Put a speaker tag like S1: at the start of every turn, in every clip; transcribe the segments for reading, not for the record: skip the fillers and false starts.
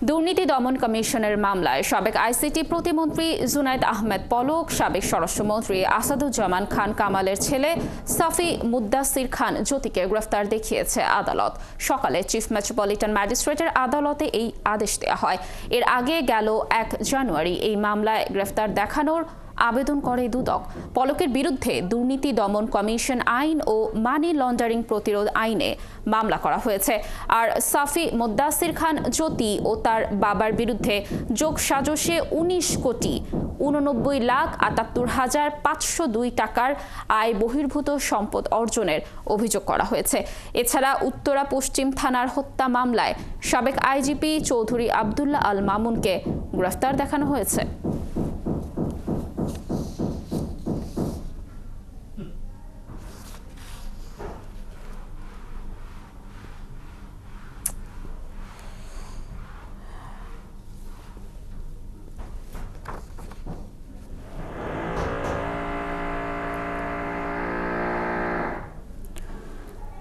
S1: দুর্নীতি দমন কমিশনের মামলায় সাবেক আইসিটি প্রতিমন্ত্রী জুনায়েদ আহমেদ পলক, সাবেক স্বরাষ্ট্রমন্ত্রী আসাদুজ্জামান খান কামালের ছেলে সাফি মুদ্দাসির খান জ্যোতিকে গ্রেফতার দেখিয়েছে আদালত। সকালে চিফ মেট্রোপলিটন ম্যাজিস্ট্রেটের আদালতে এই আদেশ দেওয়া হয়। এর আগে গেল 1 জানুয়ারি এই মামলায় গ্রেফতার দেখানোর আবেদন করে দুদক। পলকের বিরুদ্ধে দুর্নীতি দমন কমিশন আইন ও মানি লন্ডারিং প্রতিরোধ আইনে মামলা করা হয়েছে। আর সাফি মুদ্দাসির খান জ্যোতি ও তার বাবার বিরুদ্ধে যোগসাজশে 19,79,78,502 টাকার আয় বহির্ভূত সম্পদ অর্জনের অভিযোগ করা হয়েছে। এছাড়া উত্তরা পশ্চিম থানার হত্যা মামলায় সাবেক আইজিপি চৌধুরী আব্দুল্লাহ আল মামুনকে গ্রেফতার দেখানো হয়েছে।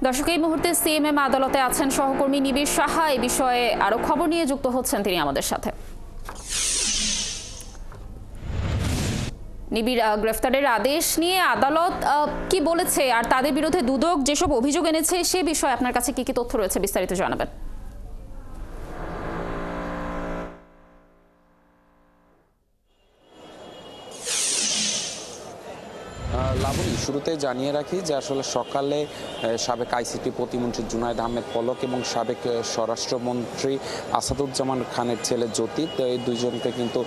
S1: দর্শক, এই মুহূর্তে সিএমএম আদালতে আছেন সহকর্মী নিবিড় সাহা। এই বিষয়ে আরো খবর নিয়ে যুক্ত হচ্ছেন তিনি আমাদের সাথে। নিবিড়, গ্রেফতারের আদেশ নিয়ে আদালত কি বলেছে, আর তাদের বিরুদ্ধে দুদক যেসব অভিযোগ এনেছে সে বিষয়ে আপনার কাছে কি কি তথ্য রয়েছে, বিস্তারিত জানাবেন।
S2: লাবণী, শুরুতে জানিয়ে রাখি যে আসলে সকালে সাবেক আইসিটি প্রতিমন্ত্রী জুনায়েদ আহমেদ পলক এবং সাবেক স্বরাষ্ট্রমন্ত্রী আসাদুজ্জামান খানের ছেলে জ্যোতি, এই দুইজনকে কিন্তু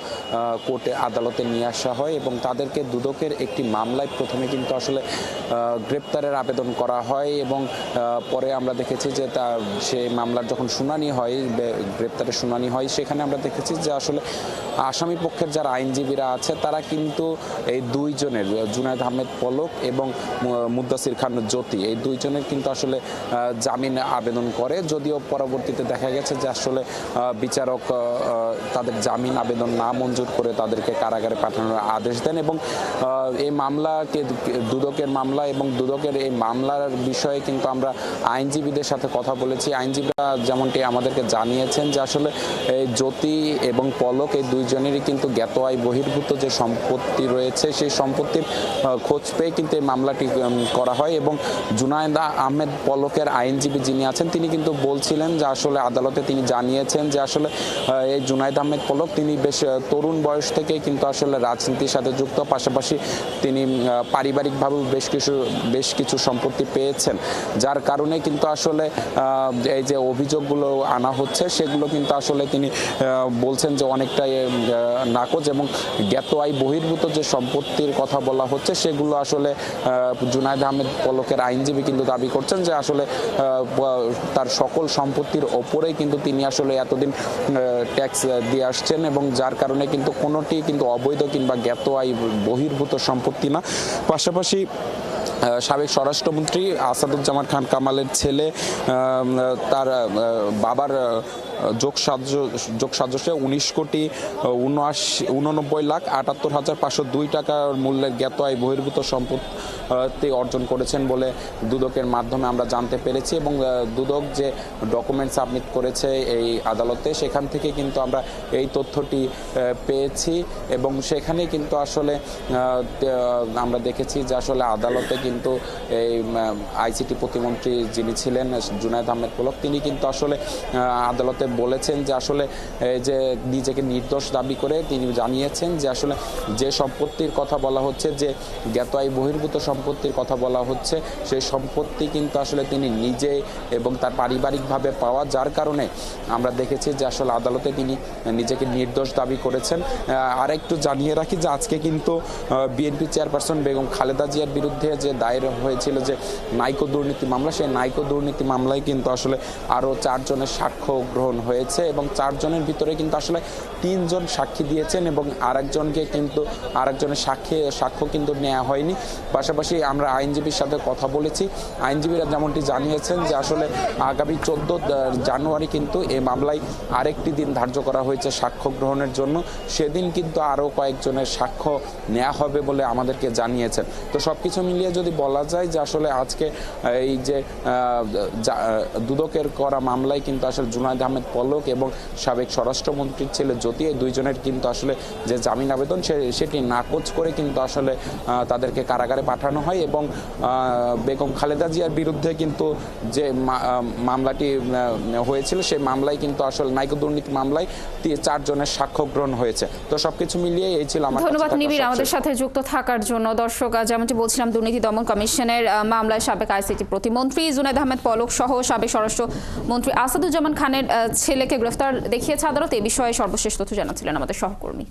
S2: কোর্টে আদালতে নিয়ে আসা হয় এবং তাদেরকে দুদকের একটি মামলায় প্রথমে কিন্তু আসলে গ্রেপ্তারের আবেদন করা হয় এবং পরে আমরা দেখেছি যে সেই মামলার যখন শুনানি হয়, গ্রেপ্তারের শুনানি হয়, সেখানে আমরা দেখেছি যে আসলে আসামি পক্ষের যারা আইনজীবীরা আছে তারা কিন্তু এই দুইজনের, জুনায়েদ আহমেদ পলক এবং মুদ্দাসির খান জ্যোতি, এই দুইজনের কিন্তু আসলে জামিন আবেদন করে। যদিও পরবর্তীতে দেখা গেছে যে আসলে বিচারক তাদের জামিন আবেদন না মঞ্জুর করে তাদেরকে কারাগারে পাঠানোর আদেশ দেন এবং এই মামলাকে দুদকের মামলা এবং দুদকের এই মামলার বিষয়ে কিন্তু আমরা আইনজীবীদের সাথে কথা বলেছি। আইনজীবীরা যেমনটি আমাদেরকে জানিয়েছেন যে আসলে জ্যোতি এবং পলক এই দুইজনেরই কিন্তু জ্ঞাত আয় বহির্ভূত যে সম্পত্তি রয়েছে সেই সম্পত্তির খোঁজ পেয়ে কিন্তু এই মামলাটি করা হয় এবং জুনায়েদ আহমেদ পলকের আইনজীবী যিনি আছেন তিনি কিন্তু বলছিলেন যে আসলে আদালতে তিনি জানিয়েছেন যে আসলে এই জুনায়েদ আহমেদ পলক তিনি বেশ তরুণ বয়স থেকে কিন্তু আসলে রাজনীতির সাথে যুক্ত, পাশাপাশি তিনি পারিবারিকভাবেও বেশ কিছু সম্পত্তি পেয়েছেন, যার কারণে কিন্তু আসলে এই যে অভিযোগগুলো আনা হচ্ছে সেগুলো কিন্তু আসলে তিনি বলছেন যে অনেকটাই নাকচ এবং জ্ঞাত আয় বহির্ভূত যে সম্পত্তির কথা বলা হচ্ছে সেগুলো আসলে জুনায়েদ আহমেদ পলকের আইনজীবী কিন্তু দাবি করছেন যে আসলে তার সকল সম্পত্তির ওপরেই কিন্তু তিনি আসলে এতদিন ট্যাক্স দিয়ে আসছেন এবং যার কারণে কিন্তু কোনোটি কিন্তু অবৈধ কিংবা জ্ঞাত আয় বহির্ভূত সম্পত্তি না। পাশাপাশি সাবেক স্বরাষ্ট্রমন্ত্রী আসাদুজ্জামান খান কামালের ছেলে তার বাবার যোগসাজশে 19,89,78,502 টাকার মূল্যের জ্ঞাত আয় বহির্ভূত সম্পত্তি অর্জন করেছেন বলে দুদকের মাধ্যমে আমরা জানতে পেরেছি এবং দুদক যে ডকুমেন্ট সাবমিট করেছে এই আদালতে সেখান থেকে কিন্তু আমরা এই তথ্যটি পেয়েছি এবং সেখানে কিন্তু আসলে আমরা দেখেছি যে আসলে আদালতে কিন্তু এই আইসিটি প্রতিমন্ত্রী যিনি ছিলেন জুনায়েদ আহমেদ পলক তিনি কিন্তু আসলে আদালতে বলেছেন যে আসলে যে নিজেকে নির্দোষ দাবি করে তিনি জানিয়েছেন যে আসলে যে সম্পত্তির কথা বলা হচ্ছে, যে জ্ঞাত আয় বহির্ভূত সম্পত্তির কথা বলা হচ্ছে, সেই সম্পত্তি কিন্তু আসলে তিনি নিজে এবং তার পারিবারিকভাবে পাওয়া, যার কারণে আমরা দেখেছি যে আসলে আদালতে তিনি নিজেকে নির্দোষ দাবি করেছেন। আর একটু জানিয়ে রাখি যে আজকে কিন্তু বিএনপি চেয়ারপারসন বেগম খালেদা জিয়ার বিরুদ্ধে যে দায়ের হয়েছিল যে নাইকো দুর্নীতি মামলা, সেই নাইকো দুর্নীতি মামলায় কিন্তু আসলে আরও 4 জনের সাক্ষ্য গ্রহণ হয়েছে এবং 4 জনের ভিতরে কিন্তু আসলে 3 জন সাক্ষী দিয়েছেন এবং আরেকজনের সাক্ষ্য কিন্তু নেওয়া হয়নি। পাশাপাশি আমরা আইনজীবীর সাথে কথা বলেছি, আইনজীবীরা যেমনটি জানিয়েছেন যে আসলে আগামী 14 জানুয়ারি কিন্তু এই মামলায় আরেকটি দিন ধার্য করা হয়েছে সাক্ষ্য গ্রহণের জন্য, সেদিন কিন্তু আরও কয়েকজনের সাক্ষ্য নেওয়া হবে বলে আমাদেরকে জানিয়েছেন। তো সবকিছু মিলিয়ে যদি বলা যায় যে আসলে আজকে এই যে দুদকের করা মামলায় কিন্তু আসলে জুনায়েদ আহমেদ পলক এবং সাবেক স্বরাষ্ট্রমন্ত্রীর ছেলে জ্যোতি, এই দুইজনের কিন্তু আসলে যে জামিন আবেদন সেটি নাকচ করে কিন্তু আসলে তাদেরকে কারাগারে পাঠানো হয় এবং বেগম খালেদা জিয়ার বিরুদ্ধে কিন্তু যে মামলাটি হয়েছিল সেই মামলায় কিন্তু আসলে নাইকো দুর্নীতি মামলায় 4 জনের সাক্ষ্য গ্রহণ হয়েছে। তো সবকিছু মিলিয়ে এই ছিল আমার।
S1: ধন্যবাদ নিবিড় আমাদের সাথে যুক্ত থাকার জন্য। দর্শক, যেমনটি বলছিলাম, দুর্নীতি দমন কমিশনের মামলায় সাবেক আইসিটি প্রতিমন্ত্রী জুনায়েদ আহমেদ পলক সহ সাবেক স্বরাষ্ট্রমন্ত্রী আসাদুজ্জামান খানের ছেলেকে গ্রেফতার দেখিয়েছে আদালত। এই বিষয়ে সর্বশেষ তথ্য জানাচ্ছিলেন আমাদের সহকর্মী।